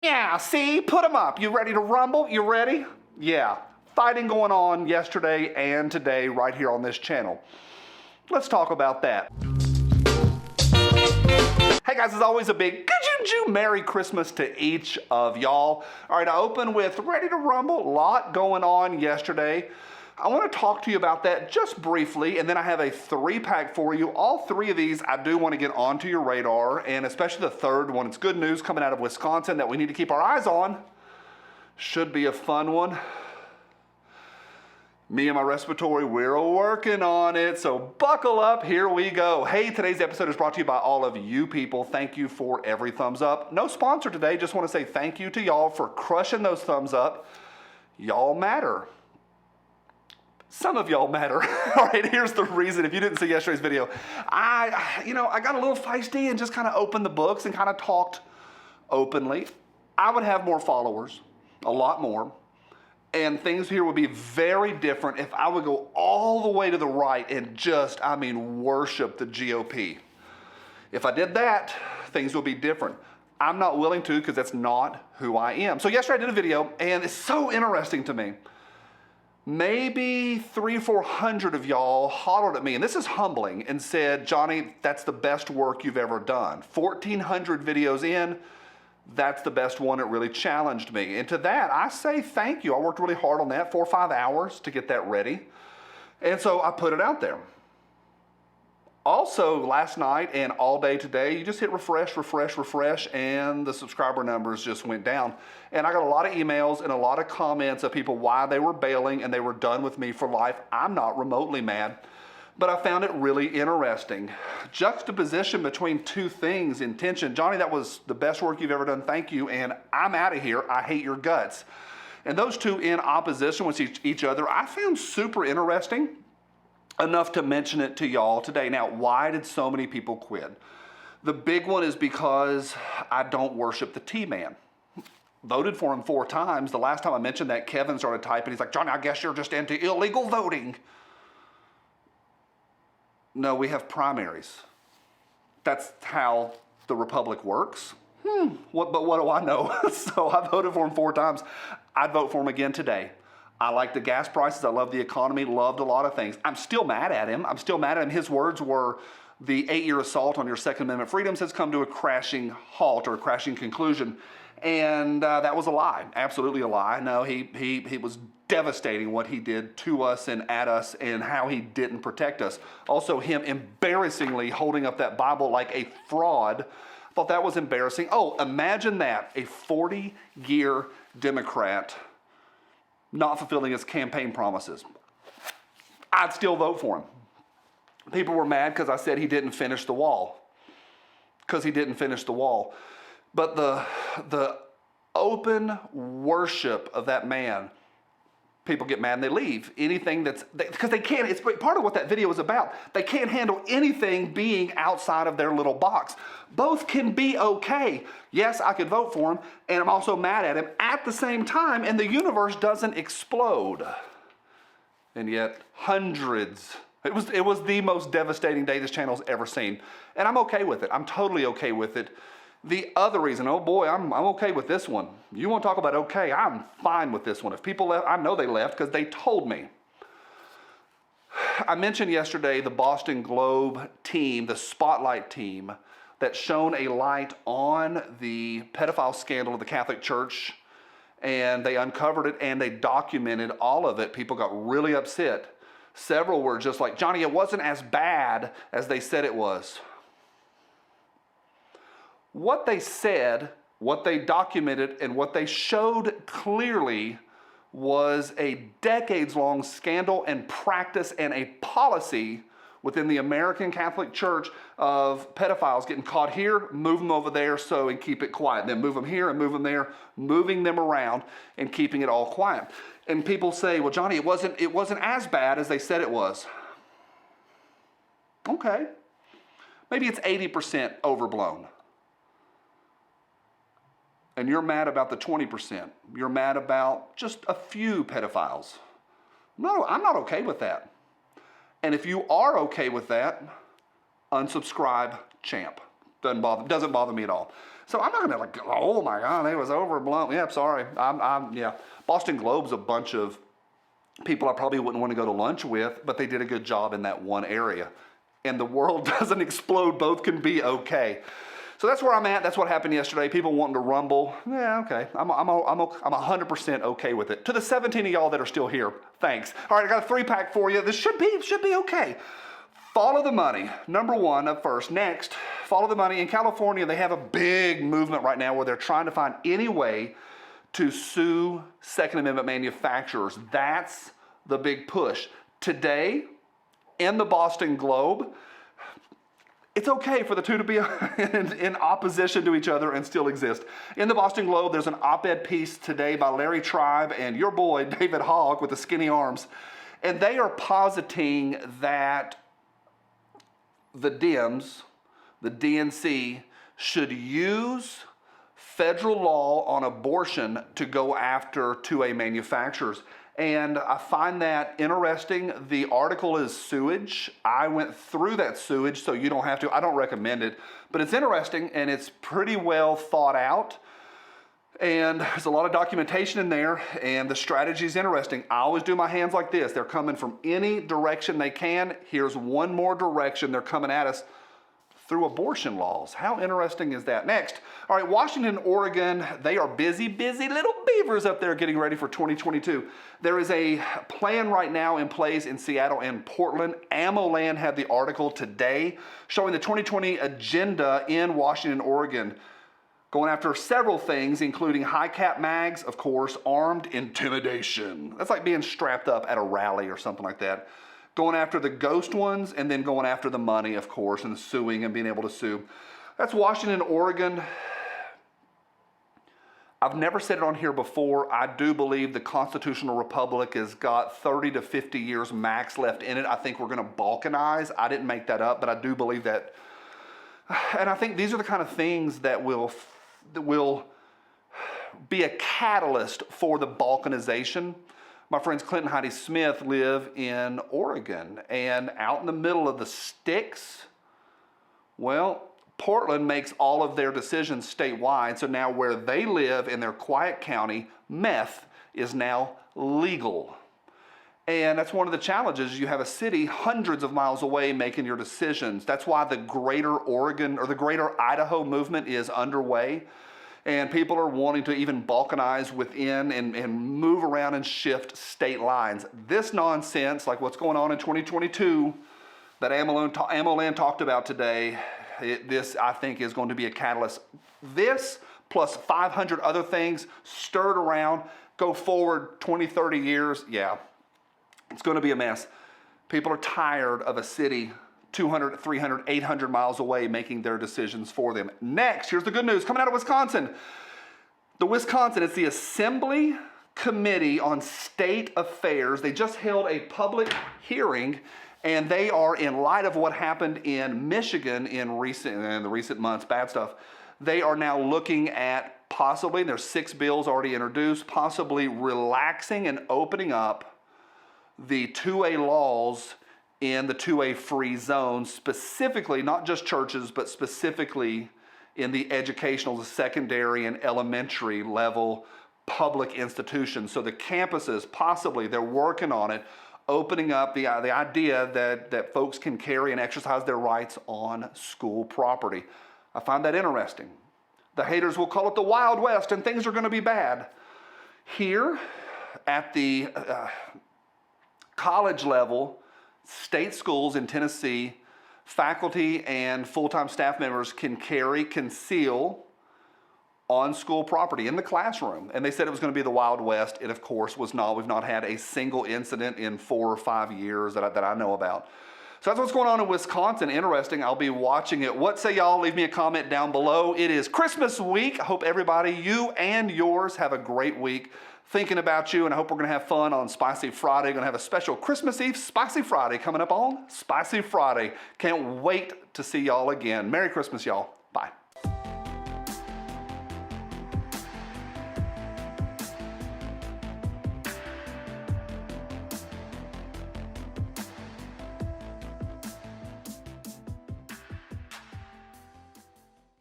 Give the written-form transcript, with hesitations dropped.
Yeah, see? Put them up. You ready to rumble? You ready? Yeah. Fighting going on yesterday and today right here on this channel. Let's talk about that. Hey guys, as always, a big Merry Christmas to each of y'all. All right, I open with Ready to Rumble. A lot going on yesterday. I want to talk to you about that just briefly, and then I have a 3-pack for you. All 3 of these I do want to get onto your radar, and especially the third one. It's good news coming out of Wisconsin that we need to keep our eyes on. Should be a fun one. Me and my respiratory, we're working on it, so buckle up, here we go. Hey, today's episode is brought to you by all of you people. Thank you for every thumbs up. No sponsor today, just want to say thank you to y'all for crushing those thumbs up. Y'all matter. Some of y'all matter. All right, here's the reason. If you didn't see yesterday's video, I got a little feisty and just kind of opened the books and kind of talked openly. I would have more followers, a lot more. And things here would be very different if I would go all the way to the right and just, worship the GOP. If I did that, things would be different. I'm not willing to because that's not who I am. So yesterday I did a video and it's so interesting to me. Maybe 300 or 400 of y'all hollered at me, and this is humbling, and said, Johnny, that's the best work you've ever done. 1,400 videos in, that's the best one. It really challenged me. And to that, I say thank you. I worked really hard on that, 4 or 5 hours to get that ready. And so I put it out there. Also, last night and all day today, you just hit refresh, and the subscriber numbers just went down. And I got a lot of emails and a lot of comments of people why they were bailing and they were done with me for life. I'm not remotely mad. But I found it really interesting. Juxtaposition between 2 things in tension. Johnny, that was the best work you've ever done. Thank you. And I'm out of here. I hate your guts. And those 2 in opposition with each other, I found super interesting enough to mention it to y'all today. Now, why did so many people quit? The big one is because I don't worship the T-Man. Voted for him 4 times. The last time I mentioned that, Kevin started typing. He's like, Johnny, I guess you're just into illegal voting. No, we have primaries. That's how the Republic works. But what do I know? So I voted for him 4 times. I'd vote for him again today. I like the gas prices. I love the economy. Loved a lot of things. I'm still mad at him. His words were, the 8-year assault on your Second Amendment freedoms has come to a crashing halt or a crashing conclusion. And that was a lie. Absolutely a lie. No, he was devastating what he did to us and at us and how he didn't protect us. Also, him embarrassingly holding up that Bible like a fraud. I thought that was embarrassing. Oh, imagine that. A 40-year Democrat not fulfilling his campaign promises. I'd still vote for him. People were mad because I said he didn't finish the wall. But the open worship of that man, people get mad and they leave. Anything because they can't, it's part of what that video is about. They can't handle anything being outside of their little box. Both can be okay. Yes, I could vote for him, and I'm also mad at him at the same time, and the universe doesn't explode. And yet, hundreds. It was the most devastating day this channel's ever seen. And I'm okay with it. I'm totally okay with it. The other reason, oh boy, I'm okay with this one. You want to talk about okay, I'm fine with this one. If people left, I know they left because they told me. I mentioned yesterday the Boston Globe team, the Spotlight team, that shone a light on the pedophile scandal of the Catholic Church, and they uncovered it and they documented all of it. People got really upset. Several were just like, Johnny, it wasn't as bad as they said it was. What they said, what they documented, and what they showed clearly was a decades-long scandal and practice and a policy within the American Catholic Church of pedophiles getting caught here, move them over there and keep it quiet. Then move them here and move them there, moving them around and keeping it all quiet. And people say, well, Johnny, it wasn't as bad as they said it was. Okay. Maybe it's 80% overblown. And you're mad about the 20%. You're mad about just a few pedophiles. No, I'm not okay with that. And if you are okay with that, unsubscribe, champ. Doesn't bother me at all. So I'm not gonna like, oh my God, it was overblown. Yeah, sorry. Yeah. Boston Globe's a bunch of people I probably wouldn't want to go to lunch with, but they did a good job in that one area. And the world doesn't explode. Both can be okay. So that's where I'm at. That's what happened yesterday. People wanting to rumble. Yeah, okay. I'm 100% okay with it. To the 17 of y'all that are still here, thanks. All right, I got a 3-pack for you. This should be okay. Follow the money. Number one up first. Next, follow the money. In California, they have a big movement right now where they're trying to find any way to sue Second Amendment manufacturers. That's the big push. Today, in the Boston Globe, it's okay for the two to be in opposition to each other and still exist. In the Boston Globe, there's an op-ed piece today by Larry Tribe and your boy, David Hogg, with the skinny arms. And they are positing that the Dems, the DNC, should use federal law on abortion to go after 2A manufacturers. And I find that interesting. The article is sewage. I went through that sewage, so you don't have to. I don't recommend it, but it's interesting and it's pretty well thought out. And there's a lot of documentation in there, and the strategy is interesting. I always do my hands like this. They're coming from any direction they can. Here's one more direction they're coming at us through abortion laws. How interesting is that? Next, all right, Washington, Oregon, they are busy little beavers up there getting ready for 2022. There is a plan right now in place in Seattle and Portland. AmmoLand had the article today showing the 2020 agenda in Washington, Oregon, going after several things, including high-cap mags, of course, armed intimidation. That's like being strapped up at a rally or something like that. Going after the ghost ones, and then going after the money, of course, and suing and being able to sue. That's Washington, Oregon. I've never said it on here before. I do believe the constitutional republic has got 30 to 50 years max left in it. I think we're going to balkanize. I didn't make that up, but I do believe that. And I think these are the kind of things that will be a catalyst for the balkanization. My friends Clint and Heidi Smith live in Oregon, and out in the middle of the sticks, well, Portland makes all of their decisions statewide, so now where they live in their quiet county, meth is now legal. And that's one of the challenges. You have a city hundreds of miles away making your decisions. That's why the greater Oregon or the greater Idaho movement is underway. And people are wanting to even balkanize within and move around and shift state lines. This nonsense, like what's going on in 2022, that AmmoLand talked about today, this I think is going to be a catalyst. This plus 500 other things stirred around, go forward 20, 30 years, yeah, it's going to be a mess. People are tired of a city 200, 300, 800 miles away making their decisions for them. Next, here's the good news coming out of Wisconsin. It's the Assembly Committee on State Affairs. They just held a public hearing, and they are, in light of what happened in Michigan in the recent months, bad stuff, they are now looking at possibly, and there's 6 bills already introduced, possibly relaxing and opening up the 2A laws in the 2A free zone, specifically, not just churches, but specifically in the educational, the secondary and elementary level public institutions. So the campuses, possibly, they're working on it, opening up the idea that folks can carry and exercise their rights on school property. I find that interesting. The haters will call it the Wild West and things are going to be bad. Here at the college level, state schools in Tennessee, faculty and full-time staff members can conceal on school property in the classroom. And they said it was going to be the Wild West. It, of course, was not. We've not had a single incident in 4 or 5 years that I know about. So that's what's going on in Wisconsin. Interesting. I'll be watching it. What say y'all? Leave me a comment down below. It is Christmas week. I hope everybody, you and yours, have a great week. Thinking about you, and I hope we're going to have fun on Spicy Friday. Going to have a special Christmas Eve Spicy Friday coming up on Spicy Friday. Can't wait to see y'all again. Merry Christmas, y'all.